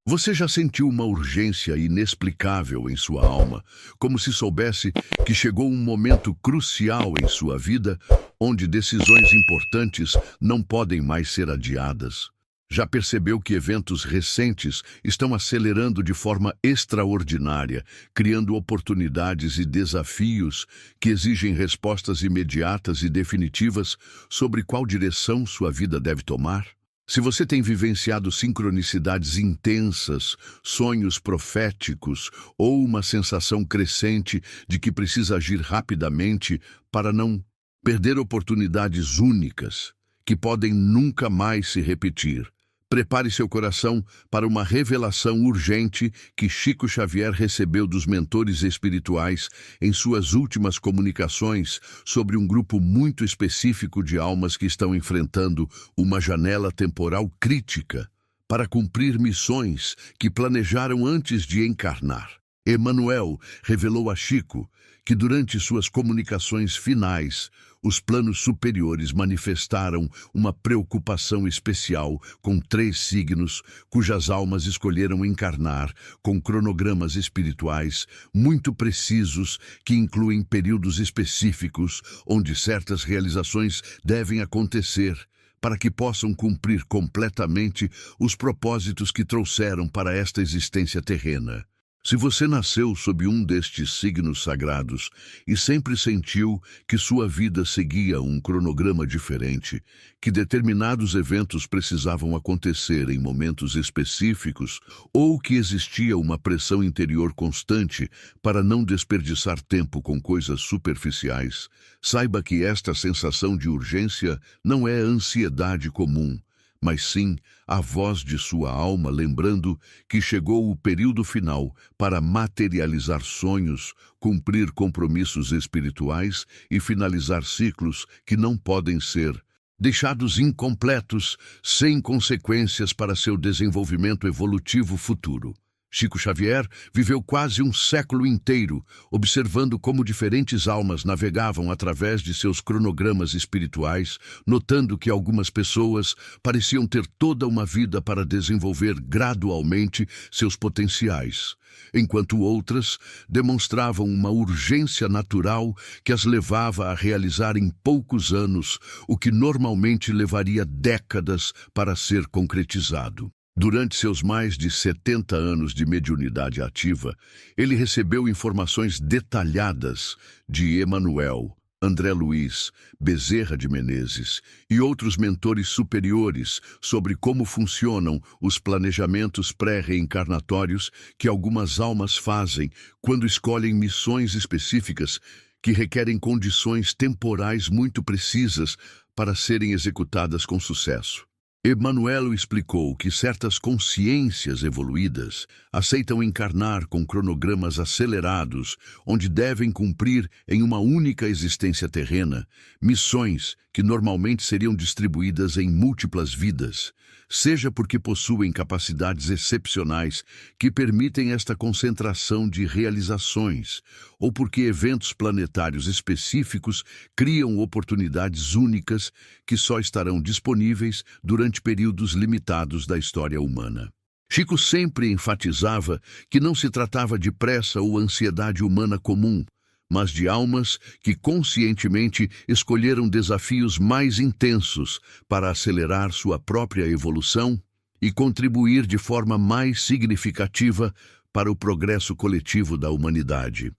Você já sentiu uma urgência inexplicável em sua alma, como se soubesse que chegou um momento crucial em sua vida, onde decisões importantes não podem mais ser adiadas? Já percebeu que eventos recentes estão acelerando de forma extraordinária, criando oportunidades e desafios que exigem respostas imediatas e definitivas sobre qual direção sua vida deve tomar? Se você tem vivenciado sincronicidades intensas, sonhos proféticos ou uma sensação crescente de que precisa agir rapidamente para não perder oportunidades únicas que podem nunca mais se repetir, prepare seu coração para uma revelação urgente que Chico Xavier recebeu dos mentores espirituais em suas últimas comunicações sobre um grupo muito específico de almas que estão enfrentando uma janela temporal crítica para cumprir missões que planejaram antes de encarnar. Emmanuel revelou a Chico que durante suas comunicações finais, os planos superiores manifestaram uma preocupação especial com 3 signos cujas almas escolheram encarnar, com cronogramas espirituais muito precisos que incluem períodos específicos onde certas realizações devem acontecer, para que possam cumprir completamente os propósitos que trouxeram para esta existência terrena. Se você nasceu sob um destes signos sagrados e sempre sentiu que sua vida seguia um cronograma diferente, que determinados eventos precisavam acontecer em momentos específicos, ou que existia uma pressão interior constante para não desperdiçar tempo com coisas superficiais, saiba que esta sensação de urgência não é ansiedade comum, mas sim a voz de sua alma lembrando que chegou o período final para materializar sonhos, cumprir compromissos espirituais e finalizar ciclos que não podem ser deixados incompletos, sem consequências para seu desenvolvimento evolutivo futuro. Chico Xavier viveu quase um século inteiro observando como diferentes almas navegavam através de seus cronogramas espirituais, notando que algumas pessoas pareciam ter toda uma vida para desenvolver gradualmente seus potenciais, enquanto outras demonstravam uma urgência natural que as levava a realizar em poucos anos o que normalmente levaria décadas para ser concretizado. Durante seus mais de 70 anos de mediunidade ativa, ele recebeu informações detalhadas de Emmanuel, André Luiz, Bezerra de Menezes e outros mentores superiores sobre como funcionam os planejamentos pré-reencarnatórios que algumas almas fazem quando escolhem missões específicas que requerem condições temporais muito precisas para serem executadas com sucesso. Emmanuel explicou que certas consciências evoluídas aceitam encarnar com cronogramas acelerados, onde devem cumprir em uma única existência terrena missões que normalmente seriam distribuídas em múltiplas vidas, seja porque possuem capacidades excepcionais que permitem esta concentração de realizações, ou porque eventos planetários específicos criam oportunidades únicas que só estarão disponíveis durante períodos limitados da história humana. Chico sempre enfatizava que não se tratava de pressa ou ansiedade humana comum, mas de almas que conscientemente escolheram desafios mais intensos para acelerar sua própria evolução e contribuir de forma mais significativa para o progresso coletivo da humanidade.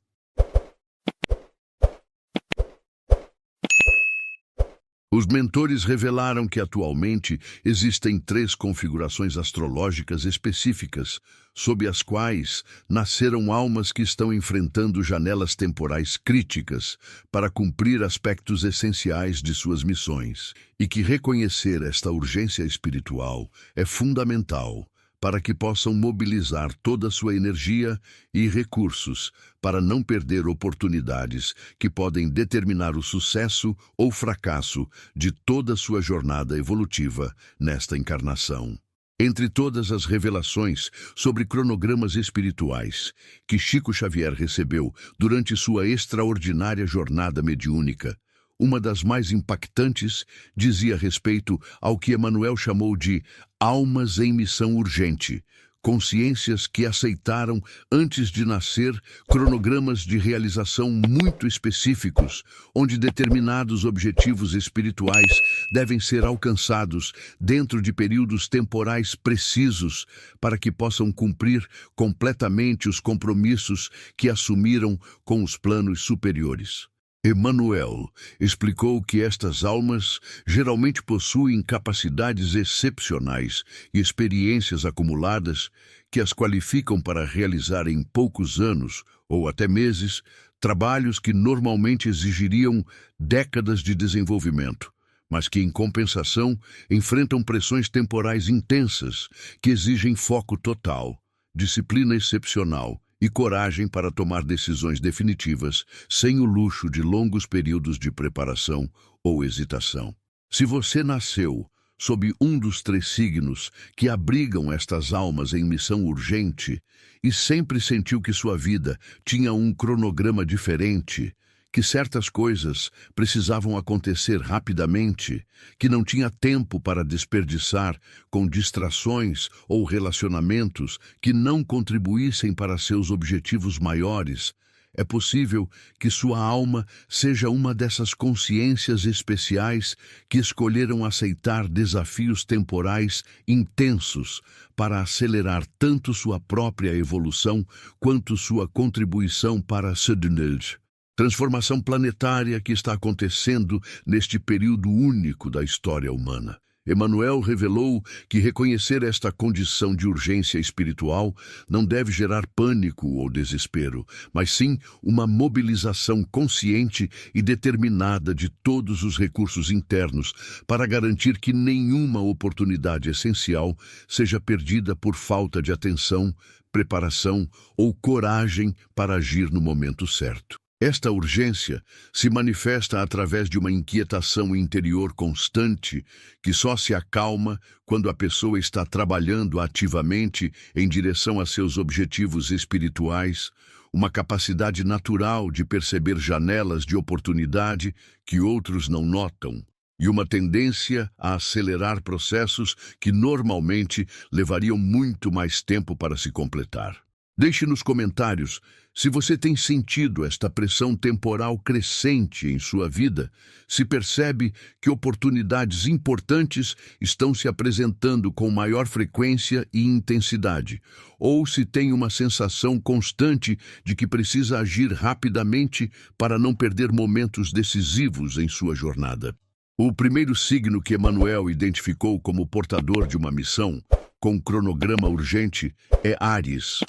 Os mentores revelaram que atualmente existem 3 configurações astrológicas específicas, sob as quais nasceram almas que estão enfrentando janelas temporais críticas para cumprir aspectos essenciais de suas missões, e que reconhecer esta urgência espiritual é fundamental para que possam mobilizar toda a sua energia e recursos para não perder oportunidades que podem determinar o sucesso ou fracasso de toda a sua jornada evolutiva nesta encarnação. Entre todas as revelações sobre cronogramas espirituais que Chico Xavier recebeu durante sua extraordinária jornada mediúnica, uma das mais impactantes dizia respeito ao que Emmanuel chamou de almas em missão urgente, consciências que aceitaram, antes de nascer, cronogramas de realização muito específicos, onde determinados objetivos espirituais devem ser alcançados dentro de períodos temporais precisos para que possam cumprir completamente os compromissos que assumiram com os planos superiores. Emmanuel explicou que estas almas geralmente possuem capacidades excepcionais e experiências acumuladas que as qualificam para realizar em poucos anos, ou até meses, trabalhos que normalmente exigiriam décadas de desenvolvimento, mas que, em compensação, enfrentam pressões temporais intensas que exigem foco total, disciplina excepcional e coragem para tomar decisões definitivas, sem o luxo de longos períodos de preparação ou hesitação. Se você nasceu sob um dos 3 signos que abrigam estas almas em missão urgente e sempre sentiu que sua vida tinha um cronograma diferente, que certas coisas precisavam acontecer rapidamente, que não tinha tempo para desperdiçar com distrações ou relacionamentos que não contribuíssem para seus objetivos maiores, é possível que sua alma seja uma dessas consciências especiais que escolheram aceitar desafios temporais intensos para acelerar tanto sua própria evolução quanto sua contribuição para a sociedade. Transformação planetária que está acontecendo neste período único da história humana. Emmanuel revelou que reconhecer esta condição de urgência espiritual não deve gerar pânico ou desespero, mas sim uma mobilização consciente e determinada de todos os recursos internos para garantir que nenhuma oportunidade essencial seja perdida por falta de atenção, preparação ou coragem para agir no momento certo. Esta urgência se manifesta através de uma inquietação interior constante que só se acalma quando a pessoa está trabalhando ativamente em direção a seus objetivos espirituais, uma capacidade natural de perceber janelas de oportunidade que outros não notam, e uma tendência a acelerar processos que normalmente levariam muito mais tempo para se completar. Deixe nos comentários se você tem sentido esta pressão temporal crescente em sua vida, se percebe que oportunidades importantes estão se apresentando com maior frequência e intensidade, ou se tem uma sensação constante de que precisa agir rapidamente para não perder momentos decisivos em sua jornada. O primeiro signo que Emmanuel identificou como portador de uma missão, com cronograma urgente, é Áries,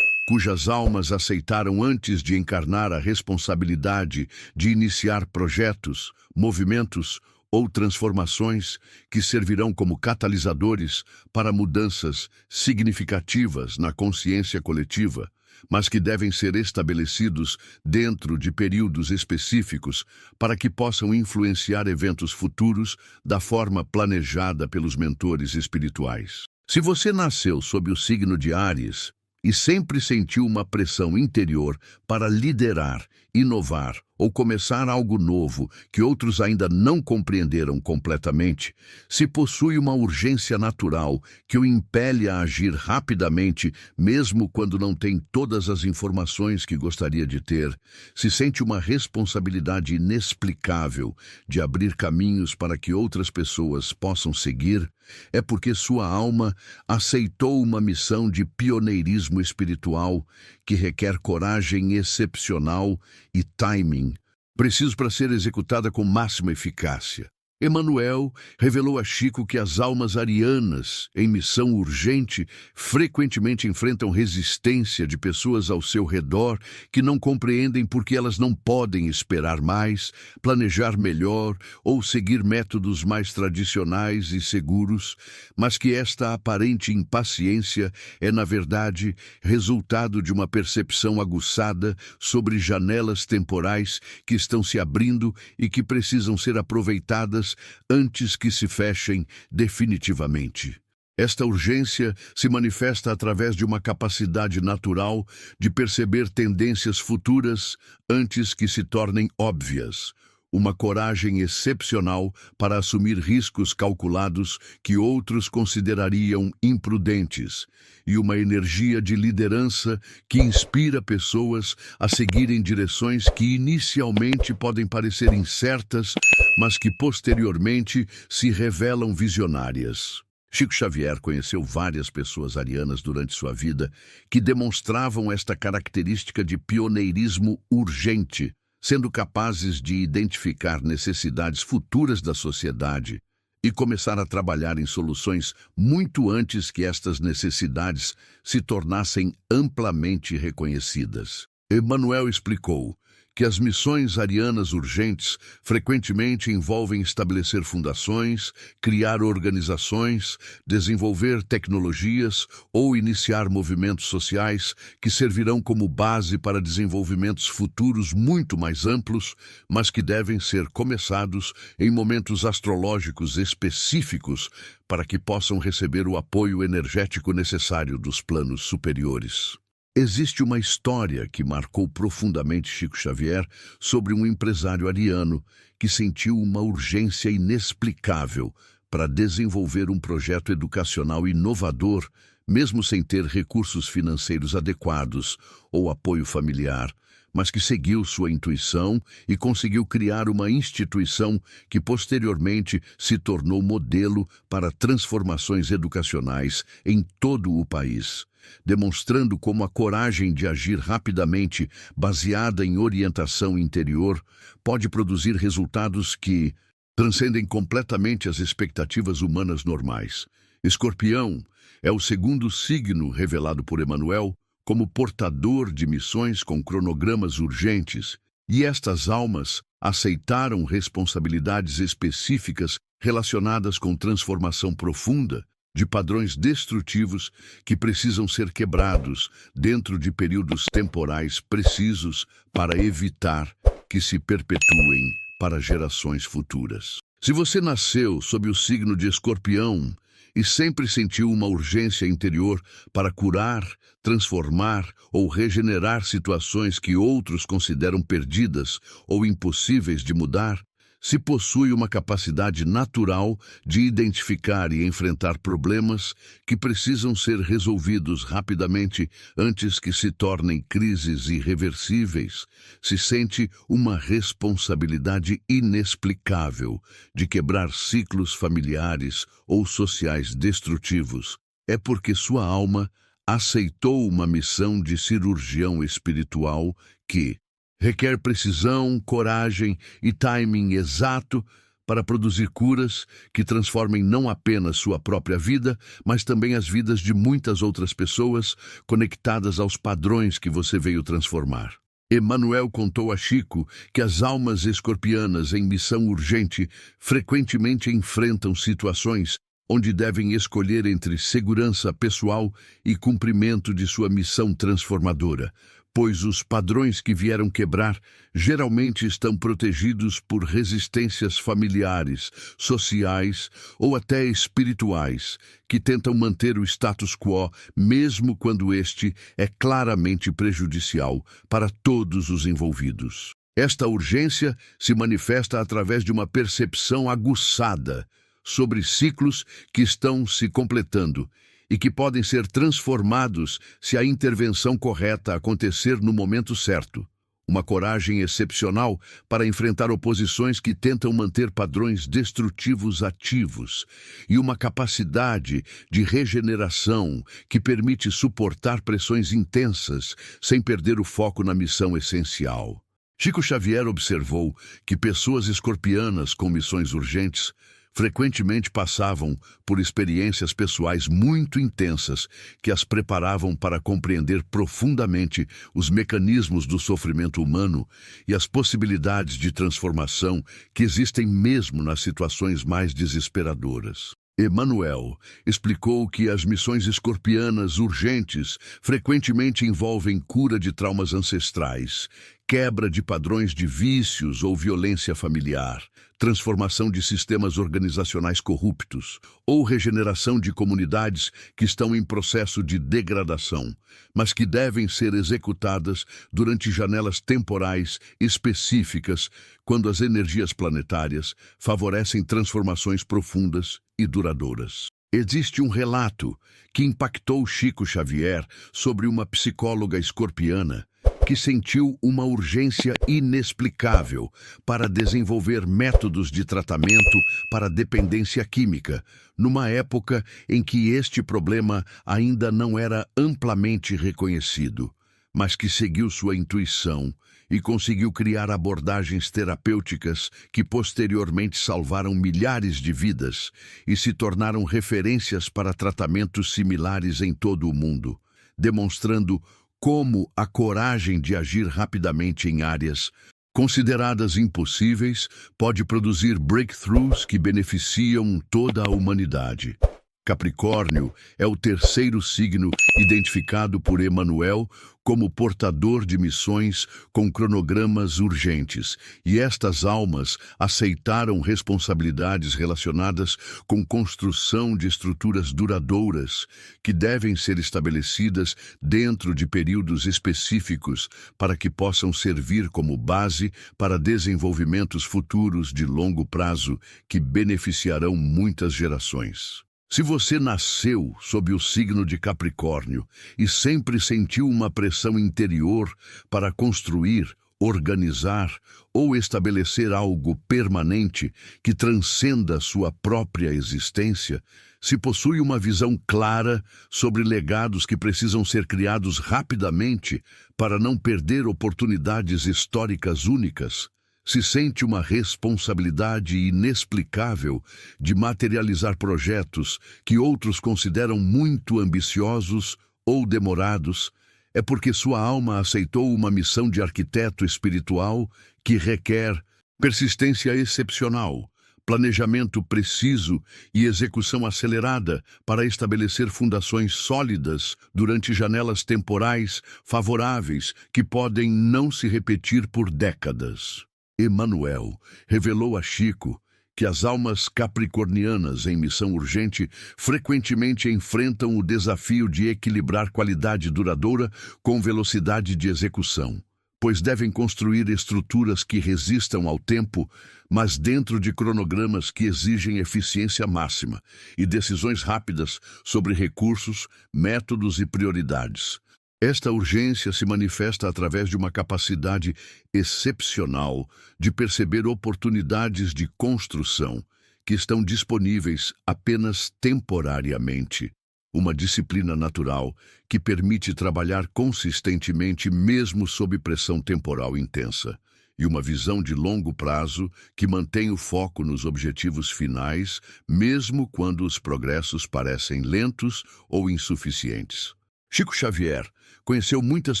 cujas almas aceitaram antes de encarnar a responsabilidade de iniciar projetos, movimentos ou transformações que servirão como catalisadores para mudanças significativas na consciência coletiva, mas que devem ser estabelecidos dentro de períodos específicos para que possam influenciar eventos futuros da forma planejada pelos mentores espirituais. Se você nasceu sob o signo de Áries e sempre sentiu uma pressão interior para liderar, inovar ou começar algo novo que outros ainda não compreenderam completamente, se possui uma urgência natural que o impele a agir rapidamente, mesmo quando não tem todas as informações que gostaria de ter, se sente uma responsabilidade inexplicável de abrir caminhos para que outras pessoas possam seguir, é porque sua alma aceitou uma missão de pioneirismo espiritual que requer coragem excepcional e timing, preciso para ser executada com máxima eficácia. Emmanuel revelou a Chico que as almas arianas, em missão urgente, frequentemente enfrentam resistência de pessoas ao seu redor que não compreendem por que elas não podem esperar mais, planejar melhor ou seguir métodos mais tradicionais e seguros, mas que esta aparente impaciência é, na verdade, resultado de uma percepção aguçada sobre janelas temporais que estão se abrindo e que precisam ser aproveitadas antes que se fechem definitivamente. Esta urgência se manifesta através de uma capacidade natural de perceber tendências futuras antes que se tornem óbvias, uma coragem excepcional para assumir riscos calculados que outros considerariam imprudentes, e uma energia de liderança que inspira pessoas a seguirem direções que inicialmente podem parecer incertas, mas que posteriormente se revelam visionárias. Chico Xavier conheceu várias pessoas arianas durante sua vida que demonstravam esta característica de pioneirismo urgente, sendo capazes de identificar necessidades futuras da sociedade e começar a trabalhar em soluções muito antes que estas necessidades se tornassem amplamente reconhecidas. Emmanuel explicou que as missões arianas urgentes frequentemente envolvem estabelecer fundações, criar organizações, desenvolver tecnologias ou iniciar movimentos sociais que servirão como base para desenvolvimentos futuros muito mais amplos, mas que devem ser começados em momentos astrológicos específicos para que possam receber o apoio energético necessário dos planos superiores. Existe uma história que marcou profundamente Chico Xavier sobre um empresário ariano que sentiu uma urgência inexplicável para desenvolver um projeto educacional inovador, mesmo sem ter recursos financeiros adequados ou apoio familiar, mas que seguiu sua intuição e conseguiu criar uma instituição que posteriormente se tornou modelo para transformações educacionais em todo o país, demonstrando como a coragem de agir rapidamente, baseada em orientação interior, pode produzir resultados que transcendem completamente as expectativas humanas normais. Escorpião é o segundo signo revelado por Emmanuel como portador de missões com cronogramas urgentes, e estas almas aceitaram responsabilidades específicas relacionadas com transformação profunda de padrões destrutivos que precisam ser quebrados dentro de períodos temporais precisos para evitar que se perpetuem para gerações futuras. Se você nasceu sob o signo de Escorpião e sempre sentiu uma urgência interior para curar, transformar ou regenerar situações que outros consideram perdidas ou impossíveis de mudar, se possui uma capacidade natural de identificar e enfrentar problemas que precisam ser resolvidos rapidamente antes que se tornem crises irreversíveis, se sente uma responsabilidade inexplicável de quebrar ciclos familiares ou sociais destrutivos. É porque sua alma aceitou uma missão de cirurgião espiritual que requer precisão, coragem e timing exato para produzir curas que transformem não apenas sua própria vida, mas também as vidas de muitas outras pessoas conectadas aos padrões que você veio transformar. Emmanuel contou a Chico que as almas escorpianas em missão urgente frequentemente enfrentam situações onde devem escolher entre segurança pessoal e cumprimento de sua missão transformadora, pois os padrões que vieram quebrar geralmente estão protegidos por resistências familiares, sociais ou até espirituais, que tentam manter o status quo mesmo quando este é claramente prejudicial para todos os envolvidos. Esta urgência se manifesta através de uma percepção aguçada sobre ciclos que estão se completando e que podem ser transformados se a intervenção correta acontecer no momento certo. Uma coragem excepcional para enfrentar oposições que tentam manter padrões destrutivos ativos e uma capacidade de regeneração que permite suportar pressões intensas sem perder o foco na missão essencial. Chico Xavier observou que pessoas escorpianas com missões urgentes frequentemente passavam por experiências pessoais muito intensas que as preparavam para compreender profundamente os mecanismos do sofrimento humano e as possibilidades de transformação que existem mesmo nas situações mais desesperadoras. Emmanuel explicou que as missões escorpianas urgentes frequentemente envolvem cura de traumas ancestrais, quebra de padrões de vícios ou violência familiar, transformação de sistemas organizacionais corruptos ou regeneração de comunidades que estão em processo de degradação, mas que devem ser executadas durante janelas temporais específicas, quando as energias planetárias favorecem transformações profundas e duradouras. Existe um relato que impactou Chico Xavier sobre uma psicóloga escorpiana que sentiu uma urgência inexplicável para desenvolver métodos de tratamento para dependência química, numa época em que este problema ainda não era amplamente reconhecido, mas que seguiu sua intuição e conseguiu criar abordagens terapêuticas que posteriormente salvaram milhares de vidas e se tornaram referências para tratamentos similares em todo o mundo, demonstrando como a coragem de agir rapidamente em áreas consideradas impossíveis pode produzir breakthroughs que beneficiam toda a humanidade. Capricórnio é o terceiro signo identificado por Emmanuel como portador de missões com cronogramas urgentes, e estas almas aceitaram responsabilidades relacionadas com construção de estruturas duradouras que devem ser estabelecidas dentro de períodos específicos para que possam servir como base para desenvolvimentos futuros de longo prazo que beneficiarão muitas gerações. Se você nasceu sob o signo de Capricórnio e sempre sentiu uma pressão interior para construir, organizar ou estabelecer algo permanente que transcenda sua própria existência, se possui uma visão clara sobre legados que precisam ser criados rapidamente para não perder oportunidades históricas únicas, se sente uma responsabilidade inexplicável de materializar projetos que outros consideram muito ambiciosos ou demorados, é porque sua alma aceitou uma missão de arquiteto espiritual que requer persistência excepcional, planejamento preciso e execução acelerada para estabelecer fundações sólidas durante janelas temporais favoráveis que podem não se repetir por décadas. Emmanuel revelou a Chico que as almas capricornianas em missão urgente frequentemente enfrentam o desafio de equilibrar qualidade duradoura com velocidade de execução, pois devem construir estruturas que resistam ao tempo, mas dentro de cronogramas que exigem eficiência máxima e decisões rápidas sobre recursos, métodos e prioridades. Esta urgência se manifesta através de uma capacidade excepcional de perceber oportunidades de construção que estão disponíveis apenas temporariamente, uma disciplina natural que permite trabalhar consistentemente mesmo sob pressão temporal intensa, e uma visão de longo prazo que mantém o foco nos objetivos finais, mesmo quando os progressos parecem lentos ou insuficientes. Chico Xavier conheceu muitas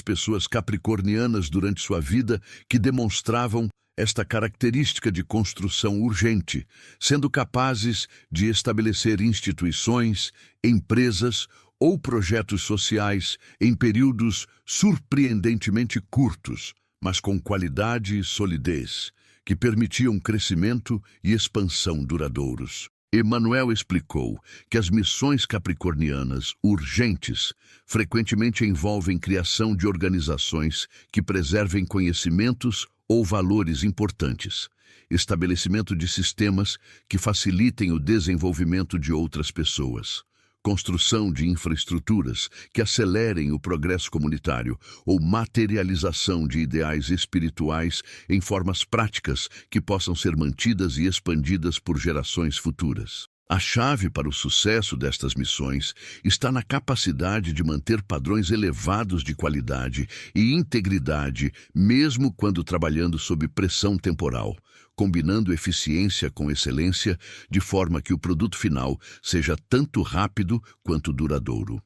pessoas capricornianas durante sua vida que demonstravam esta característica de construção urgente, sendo capazes de estabelecer instituições, empresas ou projetos sociais em períodos surpreendentemente curtos, mas com qualidade e solidez, que permitiam crescimento e expansão duradouros. Emmanuel explicou que as missões capricornianas urgentes frequentemente envolvem criação de organizações que preservem conhecimentos ou valores importantes, estabelecimento de sistemas que facilitem o desenvolvimento de outras pessoas, construção de infraestruturas que acelerem o progresso comunitário ou materialização de ideais espirituais em formas práticas que possam ser mantidas e expandidas por gerações futuras. A chave para o sucesso destas missões está na capacidade de manter padrões elevados de qualidade e integridade, mesmo quando trabalhando sob pressão temporal, combinando eficiência com excelência, de forma que o produto final seja tanto rápido quanto duradouro.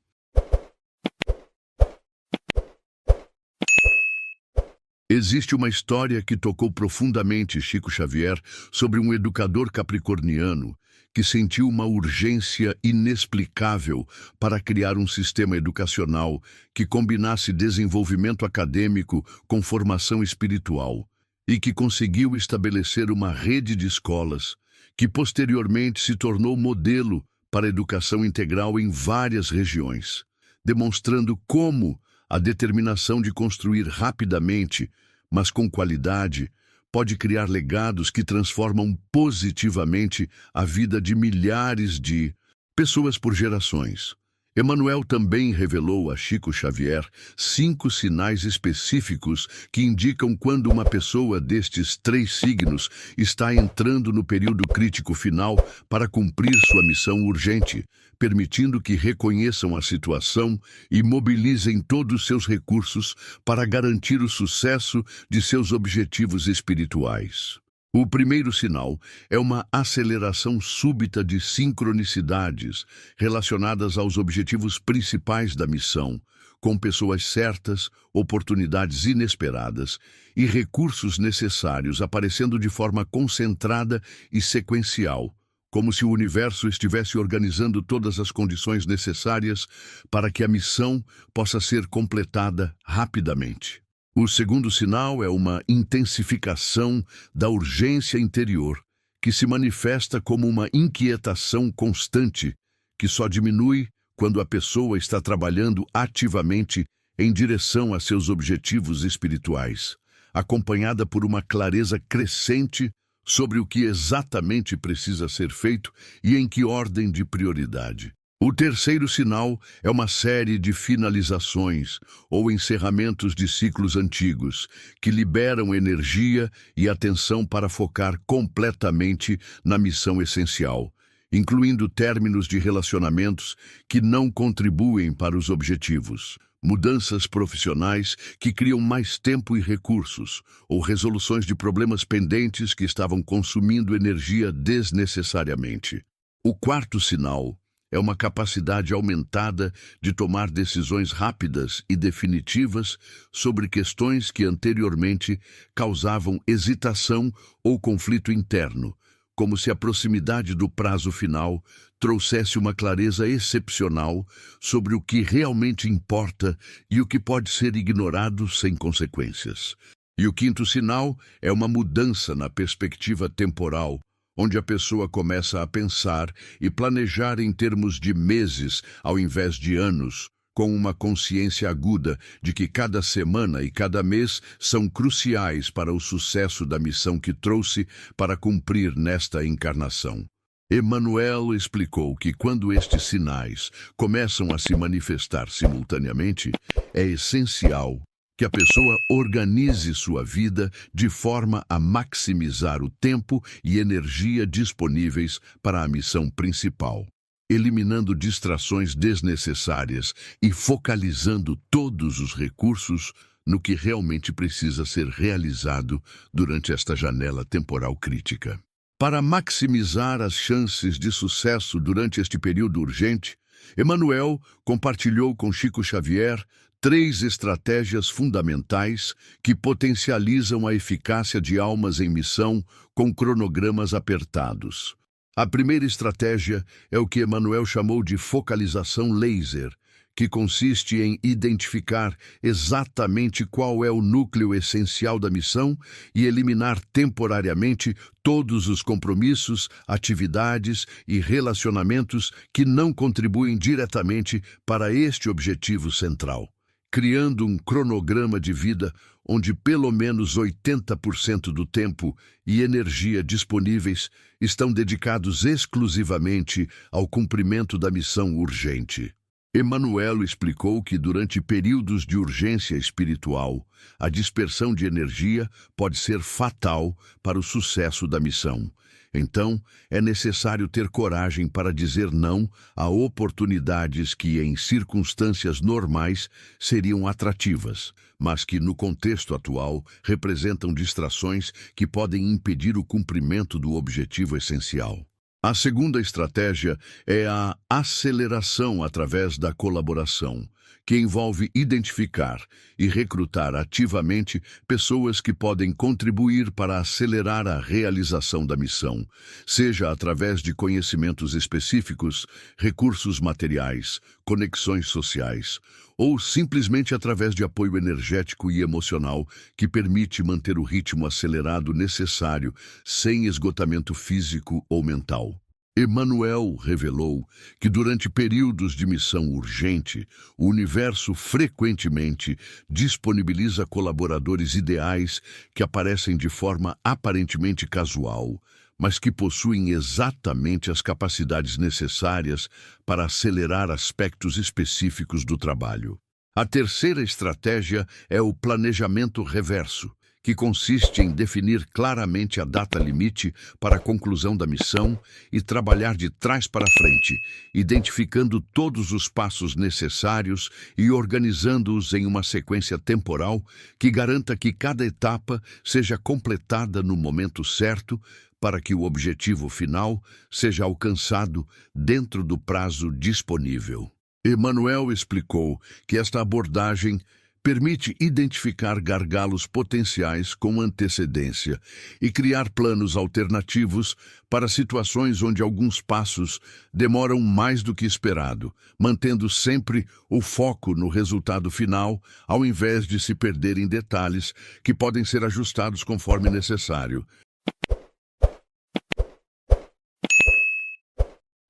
Existe uma história que tocou profundamente Chico Xavier sobre um educador capricorniano que sentiu uma urgência inexplicável para criar um sistema educacional que combinasse desenvolvimento acadêmico com formação espiritual e que conseguiu estabelecer uma rede de escolas que posteriormente se tornou modelo para a educação integral em várias regiões, demonstrando como a determinação de construir rapidamente, mas com qualidade, pode criar legados que transformam positivamente a vida de milhares de pessoas por gerações. Emmanuel também revelou a Chico Xavier 5 sinais específicos que indicam quando uma pessoa destes 3 signos está entrando no período crítico final para cumprir sua missão urgente, permitindo que reconheçam a situação e mobilizem todos os seus recursos para garantir o sucesso de seus objetivos espirituais. O primeiro sinal é uma aceleração súbita de sincronicidades relacionadas aos objetivos principais da missão, com pessoas certas, oportunidades inesperadas e recursos necessários aparecendo de forma concentrada e sequencial, como se o universo estivesse organizando todas as condições necessárias para que a missão possa ser completada rapidamente. O segundo sinal é uma intensificação da urgência interior, que se manifesta como uma inquietação constante, que só diminui quando a pessoa está trabalhando ativamente em direção a seus objetivos espirituais, acompanhada por uma clareza crescente sobre o que exatamente precisa ser feito e em que ordem de prioridade. O terceiro sinal é uma série de finalizações ou encerramentos de ciclos antigos, que liberam energia e atenção para focar completamente na missão essencial, incluindo términos de relacionamentos que não contribuem para os objetivos, mudanças profissionais que criam mais tempo e recursos, ou resoluções de problemas pendentes que estavam consumindo energia desnecessariamente. O quarto sinal é uma capacidade aumentada de tomar decisões rápidas e definitivas sobre questões que anteriormente causavam hesitação ou conflito interno, como se a proximidade do prazo final trouxesse uma clareza excepcional sobre o que realmente importa e o que pode ser ignorado sem consequências. E o quinto sinal é uma mudança na perspectiva temporal, onde a pessoa começa a pensar e planejar em termos de meses ao invés de anos, com uma consciência aguda de que cada semana e cada mês são cruciais para o sucesso da missão que trouxe para cumprir nesta encarnação. Emmanuel explicou que quando estes sinais começam a se manifestar simultaneamente, é essencial que a pessoa organize sua vida de forma a maximizar o tempo e energia disponíveis para a missão principal, eliminando distrações desnecessárias e focalizando todos os recursos no que realmente precisa ser realizado durante esta janela temporal crítica. Para maximizar as chances de sucesso durante este período urgente, Emmanuel compartilhou com Chico Xavier 3 estratégias fundamentais que potencializam a eficácia de almas em missão com cronogramas apertados. A primeira estratégia é o que Emmanuel chamou de focalização laser, que consiste em identificar exatamente qual é o núcleo essencial da missão e eliminar temporariamente todos os compromissos, atividades e relacionamentos que não contribuem diretamente para este objetivo central, criando um cronograma de vida onde pelo menos 80% do tempo e energia disponíveis estão dedicados exclusivamente ao cumprimento da missão urgente. Emmanuel explicou que durante períodos de urgência espiritual, a dispersão de energia pode ser fatal para o sucesso da missão. Então, é necessário ter coragem para dizer não a oportunidades que, em circunstâncias normais, seriam atrativas, mas que, no contexto atual, representam distrações que podem impedir o cumprimento do objetivo essencial. A segunda estratégia é a aceleração através da colaboração, que envolve identificar e recrutar ativamente pessoas que podem contribuir para acelerar a realização da missão, seja através de conhecimentos específicos, recursos materiais, conexões sociais, ou simplesmente através de apoio energético e emocional que permite manter o ritmo acelerado necessário, sem esgotamento físico ou mental. Emmanuel revelou que durante períodos de missão urgente, o universo frequentemente disponibiliza colaboradores ideais que aparecem de forma aparentemente casual, mas que possuem exatamente as capacidades necessárias para acelerar aspectos específicos do trabalho. A terceira estratégia é o planejamento reverso, que consiste em definir claramente a data limite para a conclusão da missão e trabalhar de trás para frente, identificando todos os passos necessários e organizando-os em uma sequência temporal que garanta que cada etapa seja completada no momento certo para que o objetivo final seja alcançado dentro do prazo disponível. Emmanuel explicou que esta abordagem permite identificar gargalos potenciais com antecedência e criar planos alternativos para situações onde alguns passos demoram mais do que esperado, mantendo sempre o foco no resultado final, ao invés de se perder em detalhes que podem ser ajustados conforme necessário.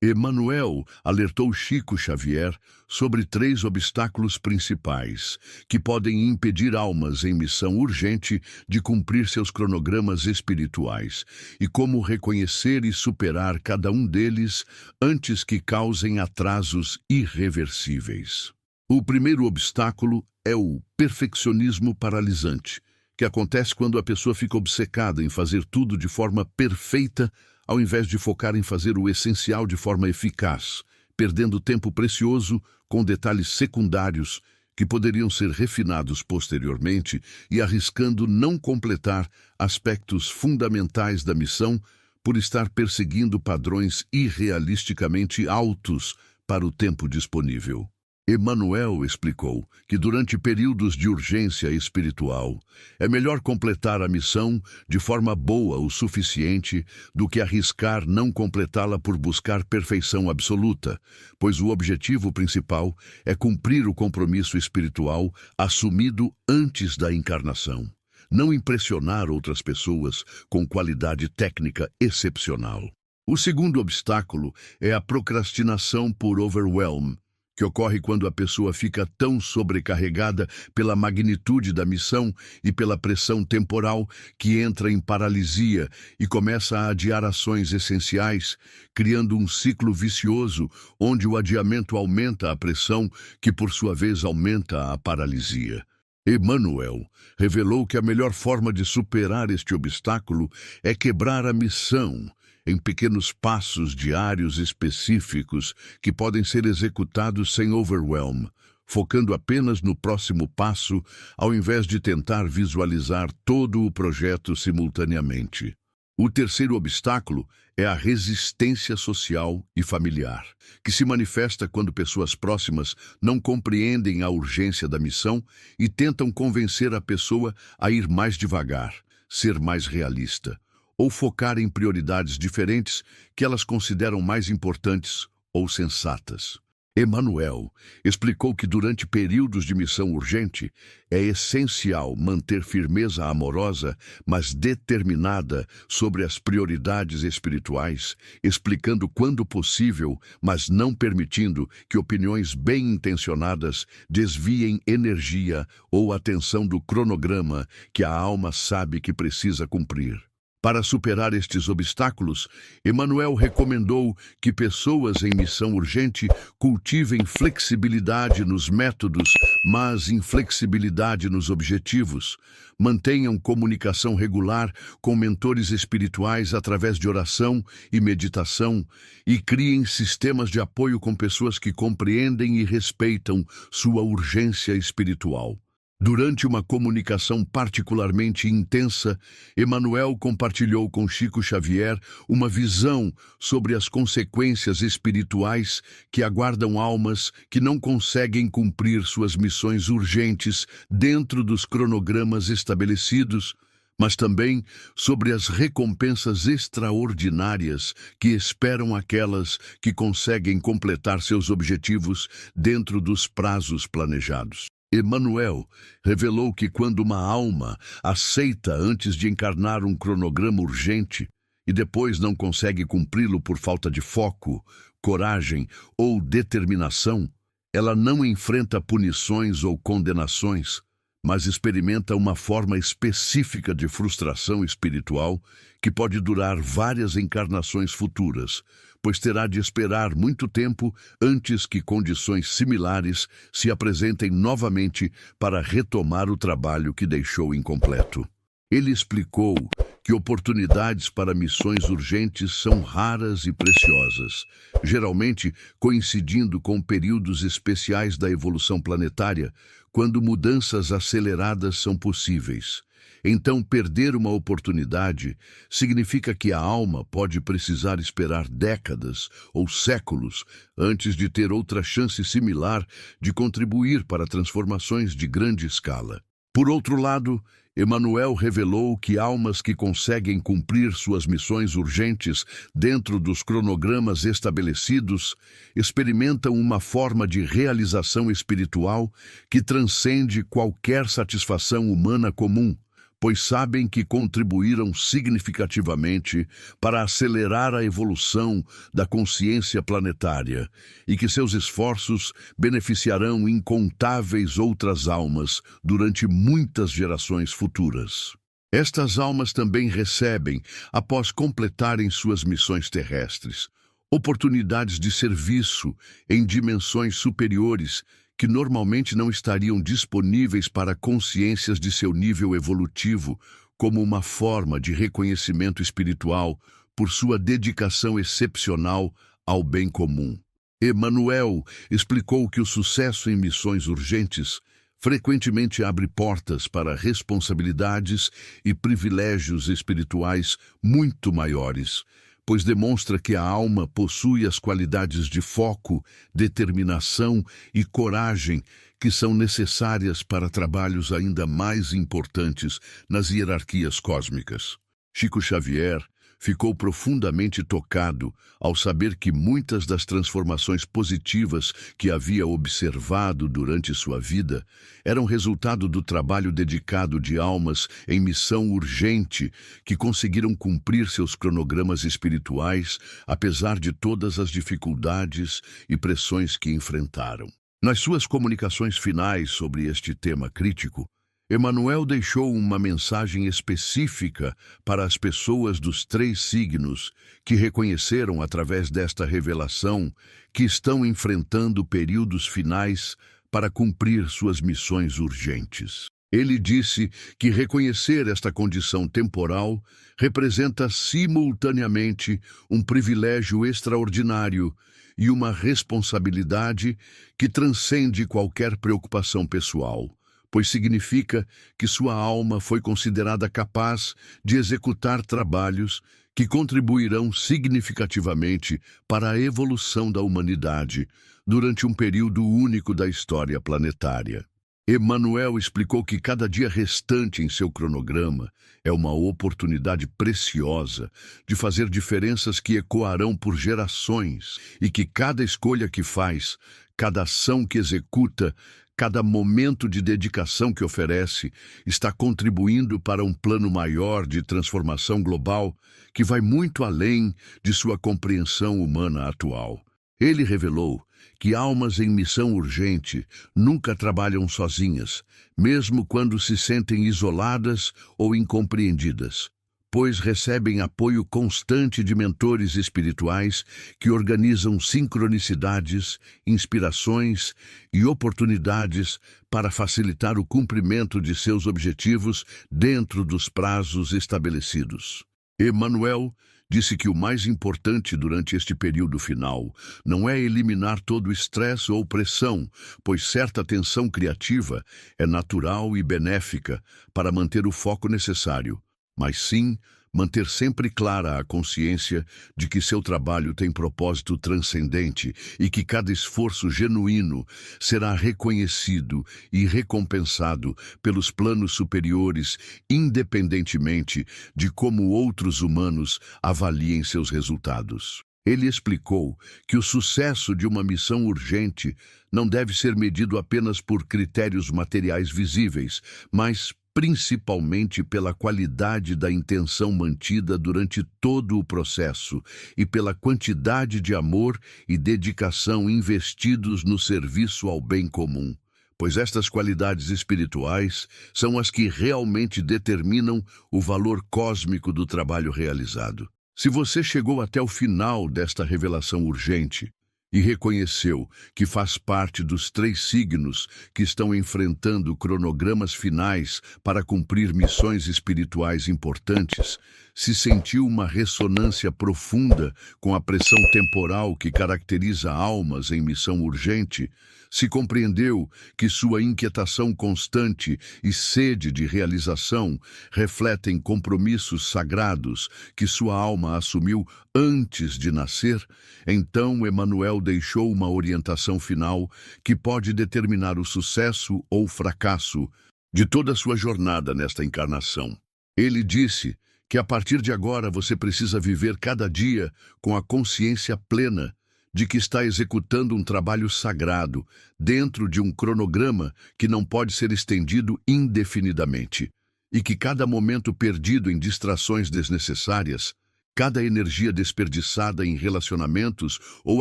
Emmanuel alertou Chico Xavier sobre 3 obstáculos principais que podem impedir almas em missão urgente de cumprir seus cronogramas espirituais e como reconhecer e superar cada um deles antes que causem atrasos irreversíveis. O primeiro obstáculo é o perfeccionismo paralisante, que acontece quando a pessoa fica obcecada em fazer tudo de forma perfeita ao invés de focar em fazer o essencial de forma eficaz, perdendo tempo precioso com detalhes secundários que poderiam ser refinados posteriormente e arriscando não completar aspectos fundamentais da missão por estar perseguindo padrões irrealisticamente altos para o tempo disponível. Emmanuel explicou que durante períodos de urgência espiritual, é melhor completar a missão de forma boa o suficiente do que arriscar não completá-la por buscar perfeição absoluta, pois o objetivo principal é cumprir o compromisso espiritual assumido antes da encarnação, não impressionar outras pessoas com qualidade técnica excepcional. O segundo obstáculo é a procrastinação por overwhelm, que ocorre quando a pessoa fica tão sobrecarregada pela magnitude da missão e pela pressão temporal que entra em paralisia e começa a adiar ações essenciais, criando um ciclo vicioso onde o adiamento aumenta a pressão, que por sua vez aumenta a paralisia. Emmanuel revelou que a melhor forma de superar este obstáculo é quebrar a missão em pequenos passos diários específicos que podem ser executados sem overwhelm, focando apenas no próximo passo, ao invés de tentar visualizar todo o projeto simultaneamente. O terceiro obstáculo é a resistência social e familiar, que se manifesta quando pessoas próximas não compreendem a urgência da missão e tentam convencer a pessoa a ir mais devagar, ser mais realista, ou focar em prioridades diferentes que elas consideram mais importantes ou sensatas. Emmanuel explicou que durante períodos de missão urgente é essencial manter firmeza amorosa, mas determinada sobre as prioridades espirituais, explicando quando possível, mas não permitindo que opiniões bem-intencionadas desviem energia ou atenção do cronograma que a alma sabe que precisa cumprir. Para superar estes obstáculos, Emmanuel recomendou que pessoas em missão urgente cultivem flexibilidade nos métodos, mas inflexibilidade nos objetivos. Mantenham comunicação regular com mentores espirituais através de oração e meditação e criem sistemas de apoio com pessoas que compreendem e respeitam sua urgência espiritual. Durante uma comunicação particularmente intensa, Emanuel compartilhou com Chico Xavier uma visão sobre as consequências espirituais que aguardam almas que não conseguem cumprir suas missões urgentes dentro dos cronogramas estabelecidos, mas também sobre as recompensas extraordinárias que esperam aquelas que conseguem completar seus objetivos dentro dos prazos planejados. Emanuel revelou que quando uma alma aceita antes de encarnar um cronograma urgente e depois não consegue cumpri-lo por falta de foco, coragem ou determinação, ela não enfrenta punições ou condenações, mas experimenta uma forma específica de frustração espiritual que pode durar várias encarnações futuras, pois terá de esperar muito tempo antes que condições similares se apresentem novamente para retomar o trabalho que deixou incompleto. Ele explicou que oportunidades para missões urgentes são raras e preciosas, geralmente coincidindo com períodos especiais da evolução planetária, quando mudanças aceleradas são possíveis. Então, perder uma oportunidade significa que a alma pode precisar esperar décadas ou séculos antes de ter outra chance similar de contribuir para transformações de grande escala. Por outro lado, Emanuel revelou que almas que conseguem cumprir suas missões urgentes dentro dos cronogramas estabelecidos experimentam uma forma de realização espiritual que transcende qualquer satisfação humana comum, pois sabem que contribuíram significativamente para acelerar a evolução da consciência planetária e que seus esforços beneficiarão incontáveis outras almas durante muitas gerações futuras. Estas almas também recebem, após completarem suas missões terrestres, oportunidades de serviço em dimensões superiores que normalmente não estariam disponíveis para consciências de seu nível evolutivo, como uma forma de reconhecimento espiritual por sua dedicação excepcional ao bem comum. Emanuel explicou que o sucesso em missões urgentes frequentemente abre portas para responsabilidades e privilégios espirituais muito maiores, pois demonstra que a alma possui as qualidades de foco, determinação e coragem que são necessárias para trabalhos ainda mais importantes nas hierarquias cósmicas. Chico Xavier ficou profundamente tocado ao saber que muitas das transformações positivas que havia observado durante sua vida eram resultado do trabalho dedicado de almas em missão urgente que conseguiram cumprir seus cronogramas espirituais, apesar de todas as dificuldades e pressões que enfrentaram. Nas suas comunicações finais sobre este tema crítico, Emanuel deixou uma mensagem específica para as pessoas dos 3 signos que reconheceram através desta revelação que estão enfrentando períodos finais para cumprir suas missões urgentes. Ele disse que reconhecer esta condição temporal representa simultaneamente um privilégio extraordinário e uma responsabilidade que transcende qualquer preocupação pessoal, pois significa que sua alma foi considerada capaz de executar trabalhos que contribuirão significativamente para a evolução da humanidade durante um período único da história planetária. Emanuel explicou que cada dia restante em seu cronograma é uma oportunidade preciosa de fazer diferenças que ecoarão por gerações e que cada escolha que faz, cada ação que executa, cada momento de dedicação que oferece está contribuindo para um plano maior de transformação global que vai muito além de sua compreensão humana atual. Ele revelou que almas em missão urgente nunca trabalham sozinhas, mesmo quando se sentem isoladas ou incompreendidas, pois recebem apoio constante de mentores espirituais que organizam sincronicidades, inspirações e oportunidades para facilitar o cumprimento de seus objetivos dentro dos prazos estabelecidos. Emanuel Disse que o mais importante durante este período final não é eliminar todo o estresse ou pressão, pois certa tensão criativa é natural e benéfica para manter o foco necessário, mas sim manter sempre clara a consciência de que seu trabalho tem propósito transcendente e que cada esforço genuíno será reconhecido e recompensado pelos planos superiores, independentemente de como outros humanos avaliem seus resultados. Ele explicou que o sucesso de uma missão urgente não deve ser medido apenas por critérios materiais visíveis, mas principalmente pela qualidade da intenção mantida durante todo o processo e pela quantidade de amor e dedicação investidos no serviço ao bem comum, pois estas qualidades espirituais são as que realmente determinam o valor cósmico do trabalho realizado. Se você chegou até o final desta revelação urgente e reconheceu que faz parte dos 3 signos que estão enfrentando cronogramas finais para cumprir missões espirituais importantes, se sentiu uma ressonância profunda com a pressão temporal que caracteriza almas em missão urgente, se compreendeu que sua inquietação constante e sede de realização refletem compromissos sagrados que sua alma assumiu antes de nascer, então Emmanuel deixou uma orientação final que pode determinar o sucesso ou fracasso de toda a sua jornada nesta encarnação. Ele disse que a partir de agora você precisa viver cada dia com a consciência plena de que está executando um trabalho sagrado dentro de um cronograma que não pode ser estendido indefinidamente, e que cada momento perdido em distrações desnecessárias, cada energia desperdiçada em relacionamentos ou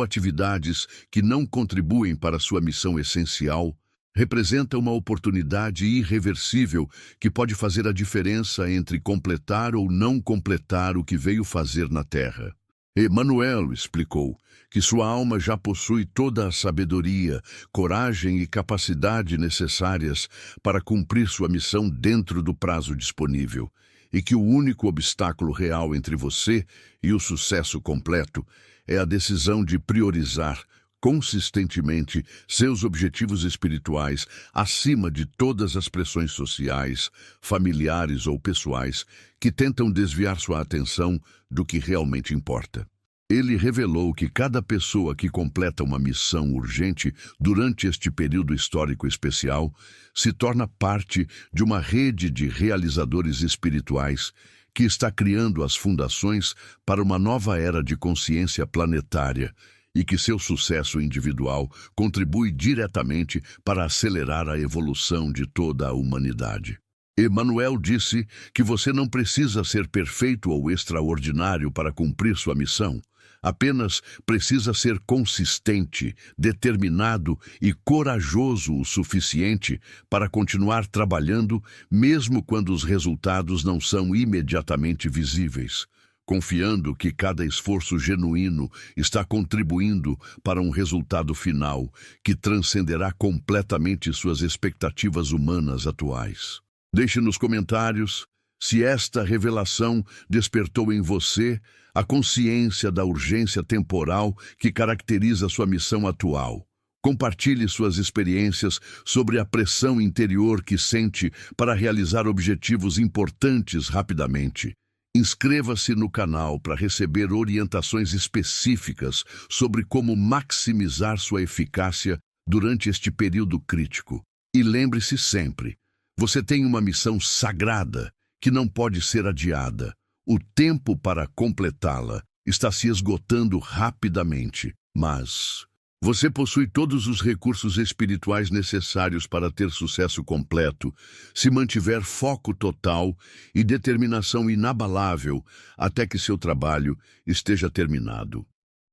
atividades que não contribuem para sua missão essencial, representa uma oportunidade irreversível que pode fazer a diferença entre completar ou não completar o que veio fazer na Terra. Emmanuel explicou que sua alma já possui toda a sabedoria, coragem e capacidade necessárias para cumprir sua missão dentro do prazo disponível, e que o único obstáculo real entre você e o sucesso completo é a decisão de priorizar consistentemente seus objetivos espirituais acima de todas as pressões sociais, familiares ou pessoais que tentam desviar sua atenção do que realmente importa. Ele revelou que cada pessoa que completa uma missão urgente durante este período histórico especial se torna parte de uma rede de realizadores espirituais que está criando as fundações para uma nova era de consciência planetária, e que seu sucesso individual contribui diretamente para acelerar a evolução de toda a humanidade. Emmanuel disse que você não precisa ser perfeito ou extraordinário para cumprir sua missão. Apenas precisa ser consistente, determinado e corajoso o suficiente para continuar trabalhando, mesmo quando os resultados não são imediatamente visíveis, confiando que cada esforço genuíno está contribuindo para um resultado final que transcenderá completamente suas expectativas humanas atuais. Deixe nos comentários se esta revelação despertou em você a consciência da urgência temporal que caracteriza sua missão atual. Compartilhe suas experiências sobre a pressão interior que sente para realizar objetivos importantes rapidamente. Inscreva-se no canal para receber orientações específicas sobre como maximizar sua eficácia durante este período crítico. E lembre-se sempre, você tem uma missão sagrada que não pode ser adiada. O tempo para completá-la está se esgotando rapidamente, mas você possui todos os recursos espirituais necessários para ter sucesso completo, se mantiver foco total e determinação inabalável até que seu trabalho esteja terminado.